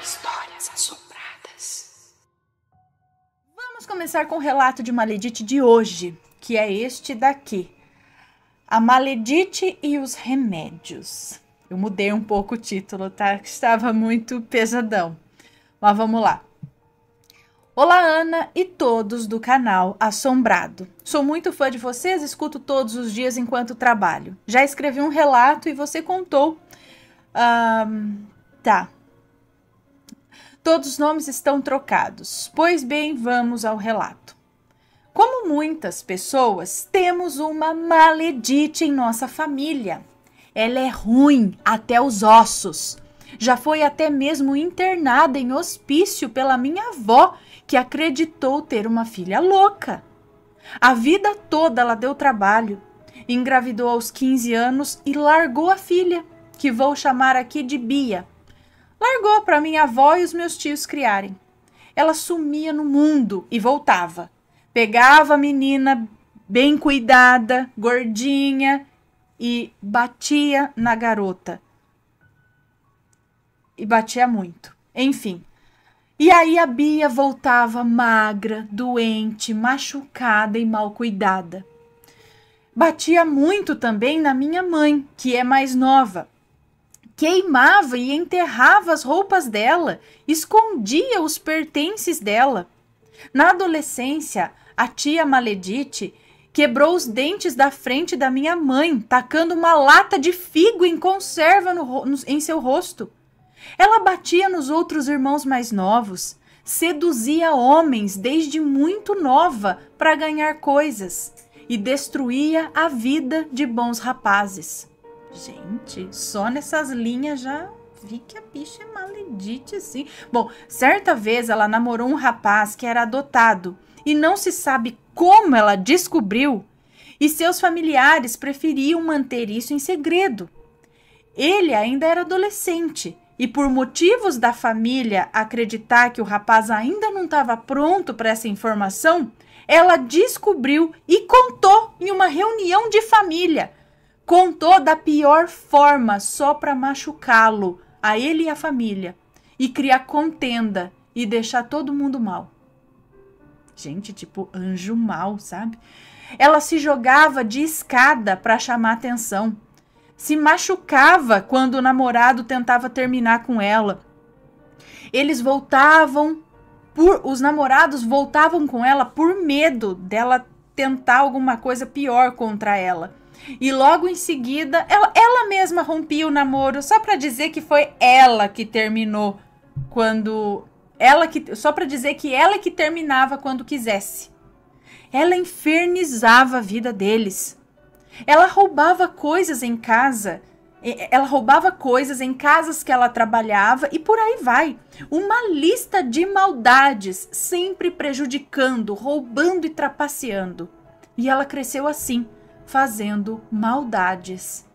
Histórias assombradas. Vamos começar com o relato de Maledite de hoje, que é este daqui. A Maledite e os Remédios. Eu mudei um pouco o título, tá? Estava muito pesadão. Mas vamos lá. Olá, Ana e todos do canal Assombrado. Sou muito fã de vocês, escuto todos os dias enquanto trabalho. Já escrevi um relato e você contou. Tá. Todos os nomes estão trocados. Pois bem, vamos ao relato. Como muitas pessoas, temos uma Maledite em nossa família. Ela é ruim até os ossos. Já foi até mesmo internada em hospício pela minha avó, que acreditou ter uma filha louca. A vida toda ela deu trabalho. Engravidou aos 15 anos e largou a filha, que vou chamar aqui de Bia. Largou para minha avó e os meus tios criarem. Ela sumia no mundo e voltava. Pegava a menina bem cuidada, gordinha, e batia na garota. E batia muito. Enfim. E aí a Bia voltava magra, doente, machucada e mal cuidada. Batia muito também na minha mãe, que é mais nova. Queimava e enterrava as roupas dela, escondia os pertences dela. Na adolescência, a tia Maledite quebrou os dentes da frente da minha mãe, tacando uma lata de figo em conserva em seu rosto. Ela batia nos outros irmãos mais novos, seduzia homens desde muito nova para ganhar coisas e destruía a vida de bons rapazes. Gente, só nessas linhas já vi que a bicha é Maledite, assim. Bom, certa vez ela namorou um rapaz que era adotado e não se sabe como ela descobriu e seus familiares preferiam manter isso em segredo. Ele ainda era adolescente e por motivos da família acreditar que o rapaz ainda não estava pronto para essa informação, ela descobriu e contou em uma reunião de família. Contou da pior forma, só para machucá-lo, a ele e a família, e criar contenda e deixar todo mundo mal. Gente, tipo anjo mal, sabe? Ela se jogava de escada para chamar atenção. Se machucava quando o namorado tentava terminar com ela. Os namorados voltavam com ela por medo dela tentar alguma coisa pior contra ela. E logo em seguida, ela mesma rompia o namoro só para dizer que foi ela que terminou só para dizer que ela que terminava quando quisesse. Ela infernizava a vida deles. Ela roubava coisas em casa. Ela roubava coisas em casas que ela trabalhava e por aí vai. Uma lista de maldades, sempre prejudicando, roubando e trapaceando. E ela cresceu assim, fazendo maldades.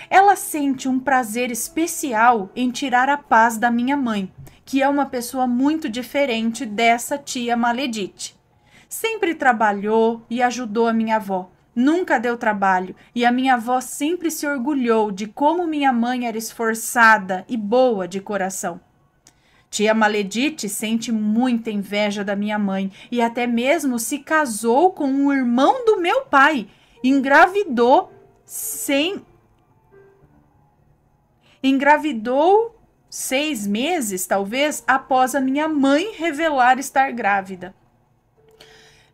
Ela sente um prazer especial em tirar a paz da minha mãe, que é uma pessoa muito diferente dessa tia Maledite. Sempre trabalhou e ajudou a minha avó. Nunca deu trabalho e a minha avó sempre se orgulhou de como minha mãe era esforçada e boa de coração. Tia Maledite sente muita inveja da minha mãe e até mesmo se casou com um irmão do meu pai. Engravidou 6 meses, talvez, após a minha mãe revelar estar grávida.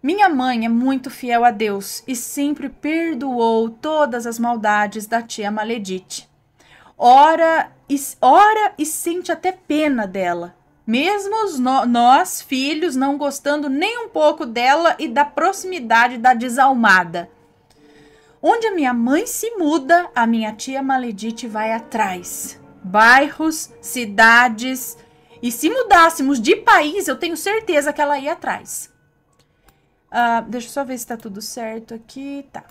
Minha mãe é muito fiel a Deus e sempre perdoou todas as maldades da tia Maledite. Ora e sente até pena dela, mesmo nós, filhos, não gostando nem um pouco dela e da proximidade da desalmada. Onde a minha mãe se muda, a minha tia Maledite vai atrás. Bairros, cidades, e se mudássemos de país, eu tenho certeza que ela ia atrás. Deixa eu só ver se tá tudo certo aqui. Tá.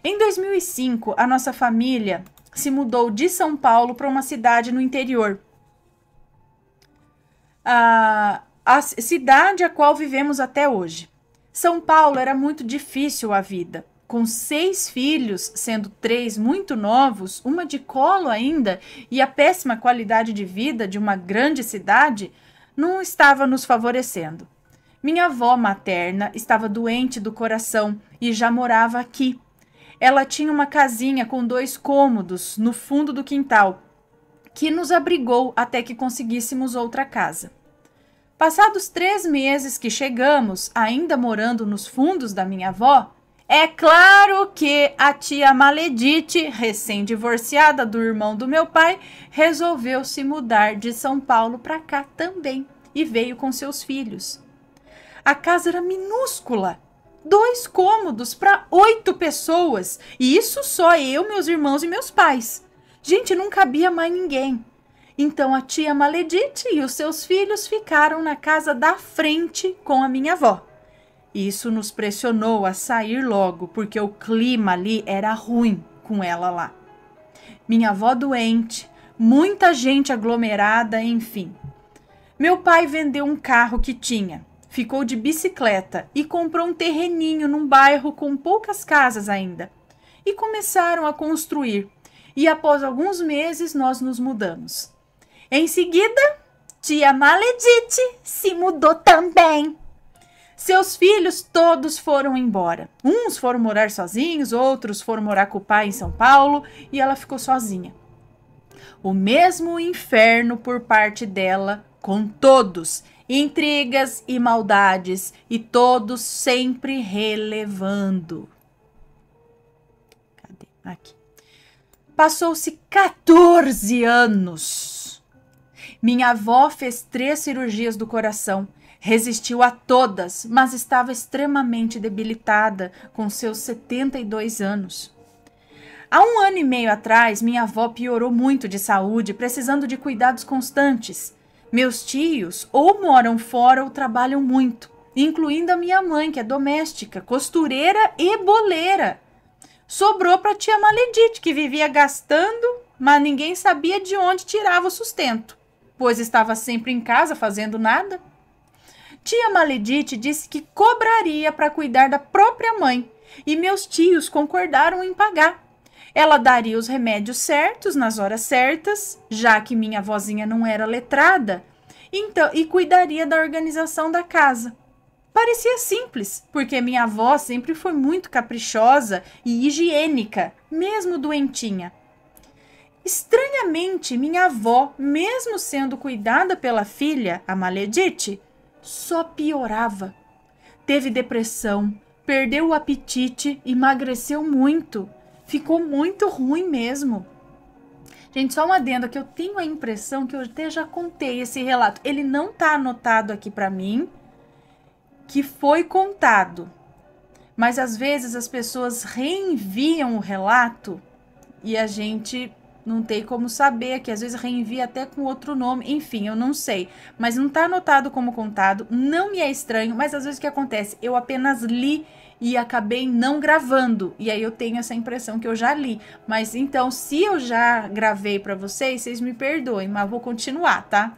Em 2005, a nossa família se mudou de São Paulo para uma cidade no interior. A cidade a qual vivemos até hoje. São Paulo era muito difícil a vida. com 6 filhos, sendo 3 muito novos, uma de colo ainda, e a péssima qualidade de vida de uma grande cidade, não estava nos favorecendo. Minha avó materna estava doente do coração e já morava aqui. Ela tinha uma casinha com 2 cômodos no fundo do quintal, que nos abrigou até que conseguíssemos outra casa. Passados 3 meses que chegamos, ainda morando nos fundos da minha avó, é claro que a tia Maledite, recém-divorciada do irmão do meu pai, resolveu se mudar de São Paulo para cá também e veio com seus filhos. A casa era minúscula, 2 cômodos para 8 pessoas, e isso só eu, meus irmãos e meus pais. Gente, não cabia mais ninguém. Então a tia Maledite e os seus filhos ficaram na casa da frente com a minha avó. Isso nos pressionou a sair logo, porque o clima ali era ruim com ela lá. Minha avó doente, muita gente aglomerada, enfim. Meu pai vendeu um carro que tinha, ficou de bicicleta e comprou um terreninho num bairro com poucas casas ainda. E começaram a construir. E após alguns meses nós nos mudamos. Em seguida, tia Maledite se mudou também. Seus filhos todos foram embora. Uns foram morar sozinhos, outros foram morar com o pai em São Paulo e ela ficou sozinha. O mesmo inferno por parte dela, com todos, intrigas e maldades, e todos sempre relevando. Cadê? Aqui. Passou-se 14 anos. Minha avó fez 3 cirurgias do coração, resistiu a todas, mas estava extremamente debilitada com seus 72 anos. Há 1 ano e meio atrás, minha avó piorou muito de saúde, precisando de cuidados constantes. Meus tios ou moram fora ou trabalham muito, incluindo a minha mãe, que é doméstica, costureira e boleira. Sobrou para a tia Maledite, que vivia gastando, mas ninguém sabia de onde tirava o sustento, pois estava sempre em casa fazendo nada. Tia Maledite disse que cobraria para cuidar da própria mãe, e meus tios concordaram em pagar. Ela daria os remédios certos nas horas certas, já que minha vozinha não era letrada, então, e cuidaria da organização da casa. Parecia simples, porque minha avó sempre foi muito caprichosa e higiênica, mesmo doentinha. Estranhamente, minha avó, mesmo sendo cuidada pela filha, a Maledite, só piorava. Teve depressão, perdeu o apetite, emagreceu muito. Ficou muito ruim mesmo. Gente, só uma adenda que eu tenho a impressão que eu até já contei esse relato. Ele não tá anotado aqui para mim, que foi contado. Mas às vezes as pessoas reenviam o relato e a gente não tem como saber, que às vezes reenvia até com outro nome. Enfim, eu não sei. Mas não tá anotado como contado, não me é estranho, mas às vezes o que acontece? Eu apenas li e acabei não gravando. E aí eu tenho essa impressão que eu já li. Mas então, se eu já gravei para vocês, vocês me perdoem, mas vou continuar, tá?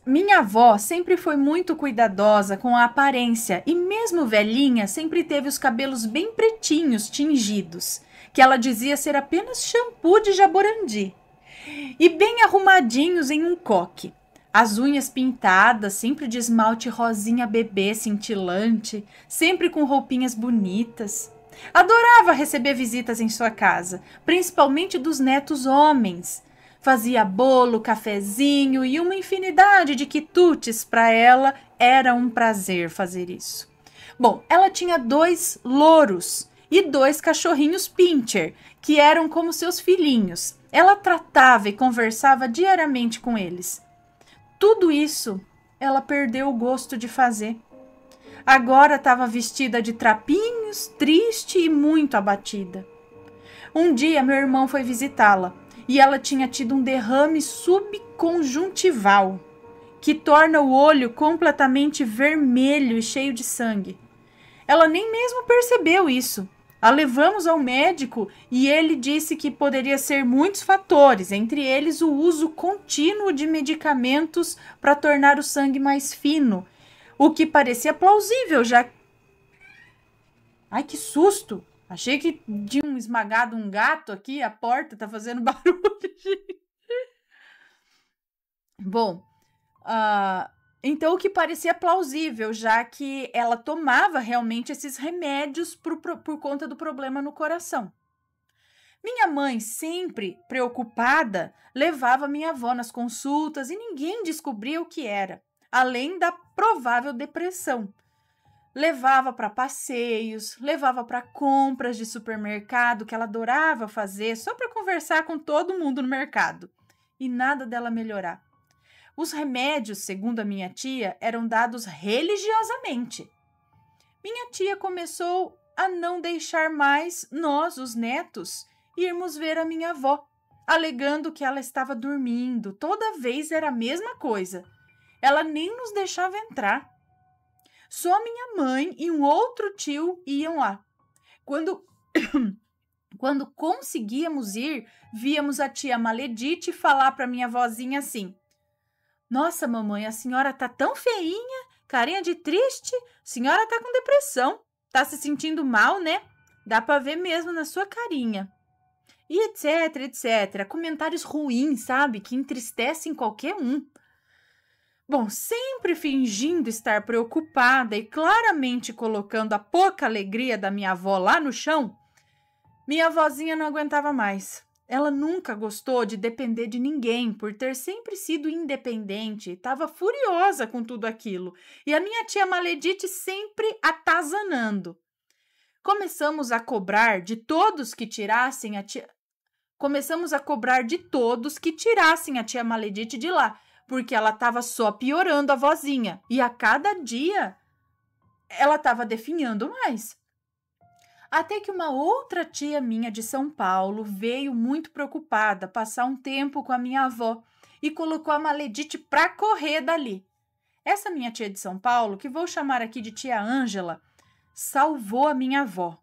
Minha avó sempre foi muito cuidadosa com a aparência e mesmo velhinha sempre teve os cabelos bem pretinhos, tingidos, que ela dizia ser apenas shampoo de Jaborandi, e bem arrumadinhos em um coque. As unhas pintadas, sempre de esmalte rosinha bebê cintilante, sempre com roupinhas bonitas. Adorava receber visitas em sua casa, principalmente dos netos homens. Fazia bolo, cafezinho e uma infinidade de quitutes. Para ela era um prazer fazer isso. Bom, ela tinha 2 louros e 2 cachorrinhos pincher, que eram como seus filhinhos. Ela tratava e conversava diariamente com eles. Tudo isso ela perdeu o gosto de fazer. Agora estava vestida de trapinhos, triste e muito abatida. Um dia meu irmão foi visitá-la e ela tinha tido um derrame subconjuntival, que torna o olho completamente vermelho e cheio de sangue. Ela nem mesmo percebeu isso. A levamos ao médico e ele disse que poderia ser muitos fatores, entre eles o uso contínuo de medicamentos para tornar o sangue mais fino, o que parecia plausível, já... Ai, que susto! Achei que tinham esmagado um gato aqui, a porta tá fazendo barulho. Bom, então o que parecia plausível, já que ela tomava realmente esses remédios por conta do problema no coração. Minha mãe, sempre preocupada, levava minha avó nas consultas e ninguém descobria o que era, além da provável depressão. Levava para passeios, levava para compras de supermercado, que ela adorava fazer, só para conversar com todo mundo no mercado. E nada dela melhorar. Os remédios, segundo a minha tia, eram dados religiosamente. Minha tia começou a não deixar mais nós, os netos, irmos ver a minha avó, alegando que ela estava dormindo. Toda vez era a mesma coisa. Ela nem nos deixava entrar. Só minha mãe e um outro tio iam lá. Quando conseguíamos ir, víamos a tia Maledite falar para minha vozinha assim: nossa, mamãe, a senhora tá tão feinha, carinha de triste, a senhora tá com depressão, tá se sentindo mal, né? Dá para ver mesmo na sua carinha. E etc, etc. Comentários ruins, sabe? Que entristecem qualquer um. Bom, sempre fingindo estar preocupada e claramente colocando a pouca alegria da minha avó lá no chão, minha vozinha não aguentava mais. Ela nunca gostou de depender de ninguém, por ter sempre sido independente, estava furiosa com tudo aquilo, e a minha tia Maledite sempre atazanando. Começamos a cobrar de todos que tirassem a tia Maledite de lá, porque ela estava só piorando a vozinha, e a cada dia ela estava definhando mais. Até que uma outra tia minha de São Paulo veio muito preocupada passar um tempo com a minha avó e colocou a Maledite para correr dali. Essa minha tia de São Paulo, que vou chamar aqui de tia Ângela, salvou a minha avó.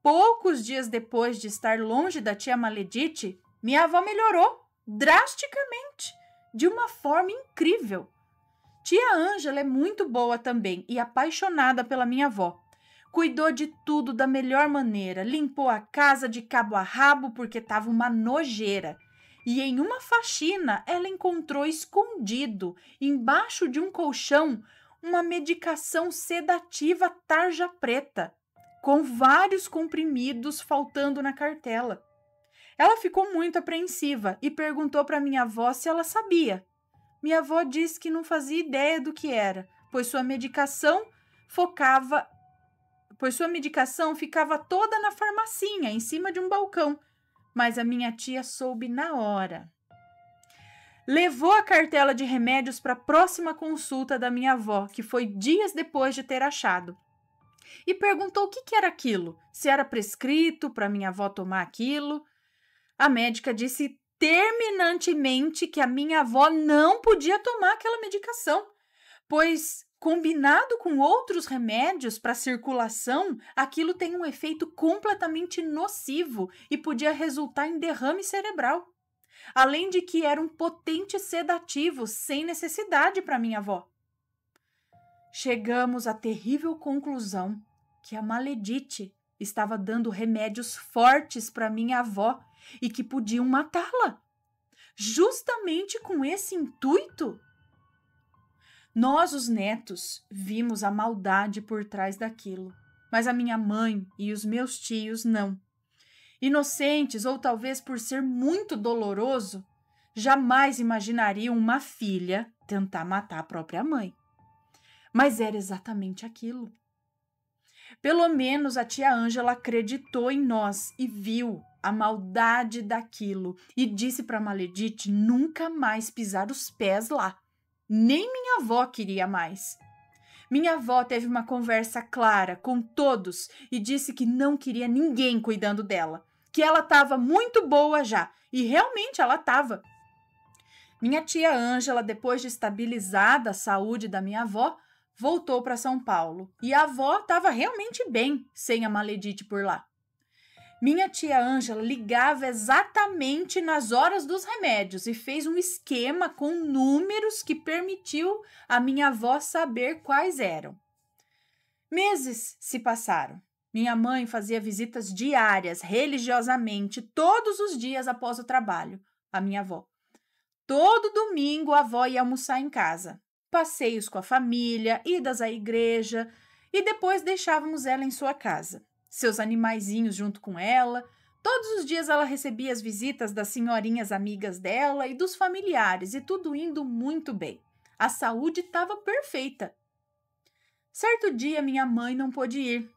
Poucos dias depois de estar longe da tia Maledite, minha avó melhorou drasticamente, de uma forma incrível. Tia Ângela é muito boa também e apaixonada pela minha avó. Cuidou de tudo da melhor maneira, limpou a casa de cabo a rabo porque estava uma nojeira. E em uma faxina ela encontrou escondido, embaixo de um colchão, uma medicação sedativa tarja preta, com vários comprimidos faltando na cartela. Ela ficou muito apreensiva e perguntou para minha avó se ela sabia. Minha avó disse que não fazia ideia do que era, pois sua medicação ficava toda na farmacinha, em cima de um balcão. Mas a minha tia soube na hora. Levou a cartela de remédios para a próxima consulta da minha avó, que foi dias depois de ter achado. E perguntou o que era aquilo, se era prescrito para minha avó tomar aquilo. A médica disse terminantemente que a minha avó não podia tomar aquela medicação, pois, combinado com outros remédios para circulação, aquilo tem um efeito completamente nocivo e podia resultar em derrame cerebral. Além de que era um potente sedativo sem necessidade para minha avó. Chegamos à terrível conclusão que a Maledite estava dando remédios fortes para minha avó e que podiam matá-la, justamente com esse intuito. Nós, os netos, vimos a maldade por trás daquilo, mas a minha mãe e os meus tios não. Inocentes, ou talvez por ser muito doloroso, jamais imaginariam uma filha tentar matar a própria mãe. Mas era exatamente aquilo. Pelo menos a tia Ângela acreditou em nós e viu a maldade daquilo e disse para Maledite nunca mais pisar os pés lá. Nem minha avó queria mais. Minha avó teve uma conversa clara com todos e disse que não queria ninguém cuidando dela, que ela estava muito boa já, e realmente ela estava. Minha tia Ângela, depois de estabilizada a saúde da minha avó, voltou para São Paulo, e a avó estava realmente bem sem a Maledite por lá. Minha tia Ângela ligava exatamente nas horas dos remédios e fez um esquema com números que permitiu a minha avó saber quais eram. Meses se passaram. Minha mãe fazia visitas diárias, religiosamente, todos os dias após o trabalho, a minha avó. Todo domingo a avó ia almoçar em casa. Passeios com a família, idas à igreja e depois deixávamos ela em sua casa. Seus animaizinhos junto com ela. Todos os dias ela recebia as visitas das senhorinhas amigas dela e dos familiares e tudo indo muito bem. A saúde estava perfeita. Certo dia minha mãe não pôde ir.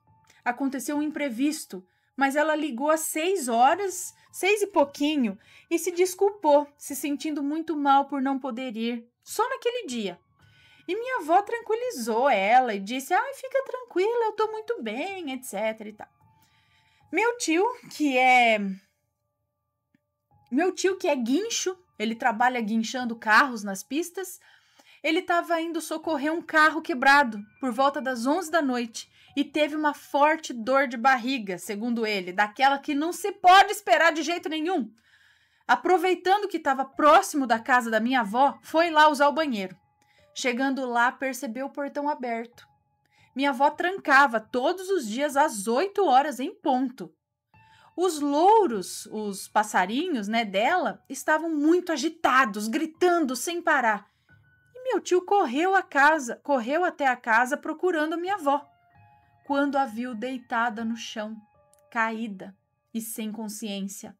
Aconteceu um imprevisto, mas ela ligou às 6h, 6 e pouquinho, e se desculpou, se sentindo muito mal por não poder ir, só naquele dia. E minha avó tranquilizou ela e disse, fica tranquila, eu tô muito bem, etc e tal. Meu tio, que é guincho, ele trabalha guinchando carros nas pistas, ele estava indo socorrer um carro quebrado por volta das 11 da noite e teve uma forte dor de barriga, segundo ele, daquela que não se pode esperar de jeito nenhum. Aproveitando que estava próximo da casa da minha avó, foi lá usar o banheiro. Chegando lá, percebeu o portão aberto. Minha avó trancava todos os dias às 8h em ponto. Os louros, os passarinhos, dela, estavam muito agitados, gritando sem parar. E meu tio correu até a casa procurando a minha avó, quando a viu deitada no chão, caída e sem consciência,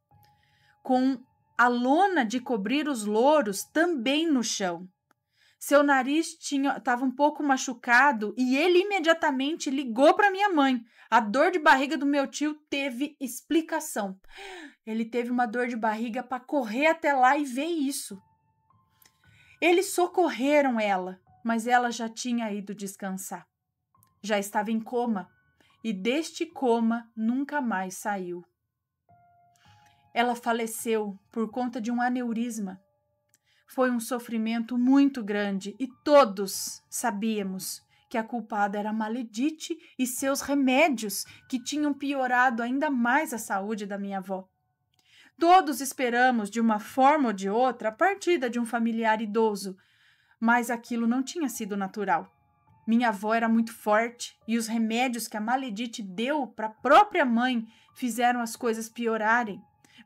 com a lona de cobrir os louros também no chão. Seu nariz estava um pouco machucado e ele imediatamente ligou para minha mãe. A dor de barriga do meu tio teve explicação. Ele teve uma dor de barriga para correr até lá e ver isso. Eles socorreram ela, mas ela já tinha ido descansar. Já estava em coma e deste coma nunca mais saiu. Ela faleceu por conta de um aneurisma. Foi um sofrimento muito grande e todos sabíamos que a culpada era a Maledite e seus remédios que tinham piorado ainda mais a saúde da minha avó. Todos esperamos, de uma forma ou de outra, a partida de um familiar idoso, mas aquilo não tinha sido natural. Minha avó era muito forte e os remédios que a Maledite deu para a própria mãe fizeram as coisas piorarem,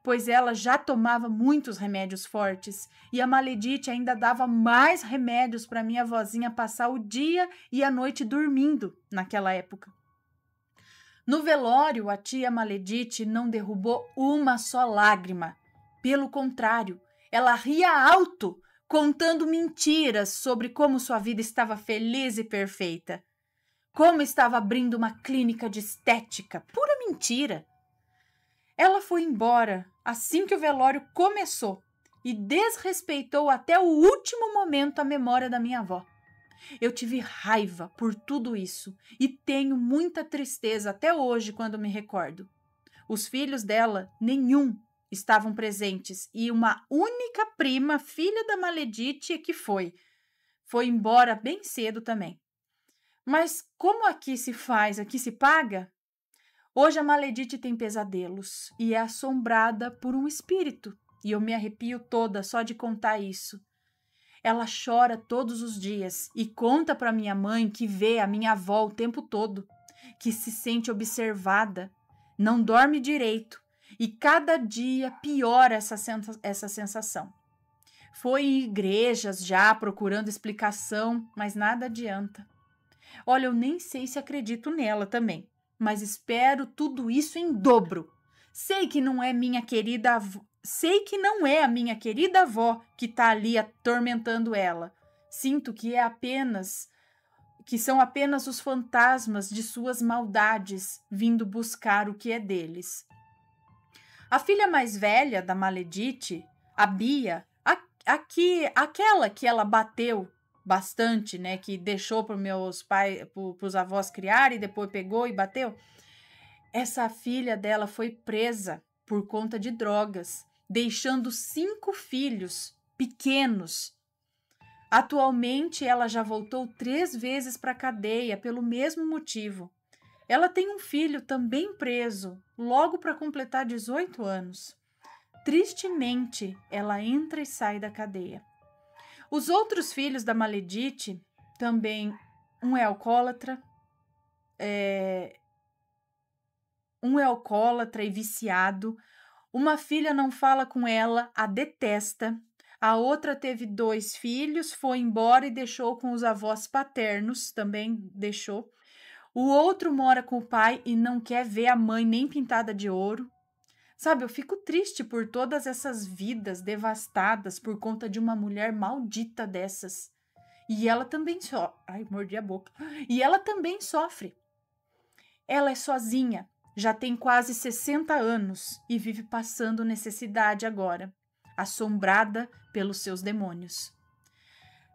pois ela já tomava muitos remédios fortes e a Maledite ainda dava mais remédios para minha vozinha passar o dia e a noite dormindo naquela época. No velório, a tia Maledite não derrubou uma só lágrima. Pelo contrário, ela ria alto, contando mentiras sobre como sua vida estava feliz e perfeita. Como estava abrindo uma clínica de estética. Pura mentira! Ela foi embora assim que o velório começou e desrespeitou até o último momento a memória da minha avó. Eu tive raiva por tudo isso e tenho muita tristeza até hoje quando me recordo. Os filhos dela, nenhum, estavam presentes e uma única prima, filha da Maledite, que foi embora bem cedo também. Mas como aqui se faz, aqui se paga? Hoje a Maledite tem pesadelos e é assombrada por um espírito, e eu me arrepio toda só de contar isso. Ela chora todos os dias e conta para minha mãe que vê a minha avó o tempo todo, que se sente observada, não dorme direito e cada dia piora essa sensação. Foi em igrejas já procurando explicação, mas nada adianta. Olha, eu nem sei se acredito nela também, mas espero tudo isso em dobro. Sei que não é minha querida avó. Sei que não é a minha querida avó que está ali atormentando ela. Sinto que são apenas os fantasmas de suas maldades vindo buscar o que é deles. A filha mais velha da Maledite, a Bia, aquela que ela bateu bastante, que deixou para meus pais, para os avós criarem e depois pegou e bateu. Essa filha dela foi presa por conta de drogas, deixando 5 filhos pequenos. Atualmente, ela já voltou 3 vezes para a cadeia pelo mesmo motivo. Ela tem um filho também preso, logo para completar 18 anos. Tristemente, ela entra e sai da cadeia. Os outros filhos da Maledite, também um é alcoólatra e viciado. Uma filha não fala com ela, a detesta. A outra teve 2 filhos, foi embora e deixou com os avós paternos, também deixou. O outro mora com o pai e não quer ver a mãe nem pintada de ouro. Sabe, eu fico triste por todas essas vidas devastadas por conta de uma mulher maldita dessas. E ela também sofre. Ai, mordi a boca. E ela também sofre. Ela é sozinha, já tem quase 60 anos e vive passando necessidade agora, assombrada pelos seus demônios.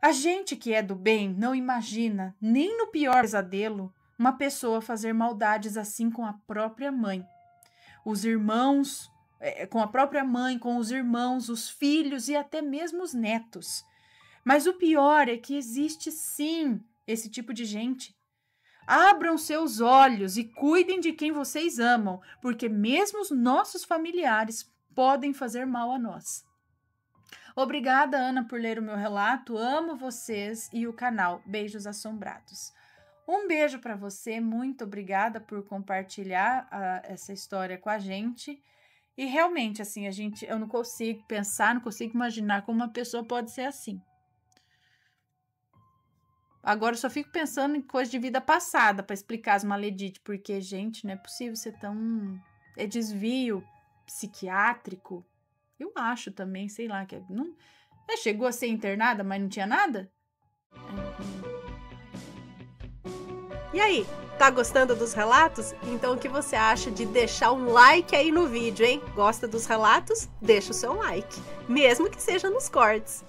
A gente que é do bem não imagina, nem no pior pesadelo, uma pessoa fazer maldades assim com a própria mãe. Os irmãos, com a própria mãe, com os irmãos, os filhos e até mesmo os netos. Mas o pior é que existe sim esse tipo de gente. Abram seus olhos e cuidem de quem vocês amam, porque mesmo os nossos familiares podem fazer mal a nós. Obrigada, Ana, por ler o meu relato. Amo vocês e o canal. Beijos assombrados. Um beijo para você. Muito obrigada por compartilhar essa história com a gente. E realmente, assim, eu não consigo pensar, não consigo imaginar como uma pessoa pode ser assim. Agora eu só fico pensando em coisa de vida passada para explicar as maledites, porque, gente, não é possível ser tão... É desvio psiquiátrico. Eu acho também, sei lá, que não... chegou a ser internada, mas não tinha nada? E aí, tá gostando dos relatos? Então o que você acha de deixar um like aí no vídeo, hein? Gosta dos relatos? Deixa o seu like, mesmo que seja nos cortes.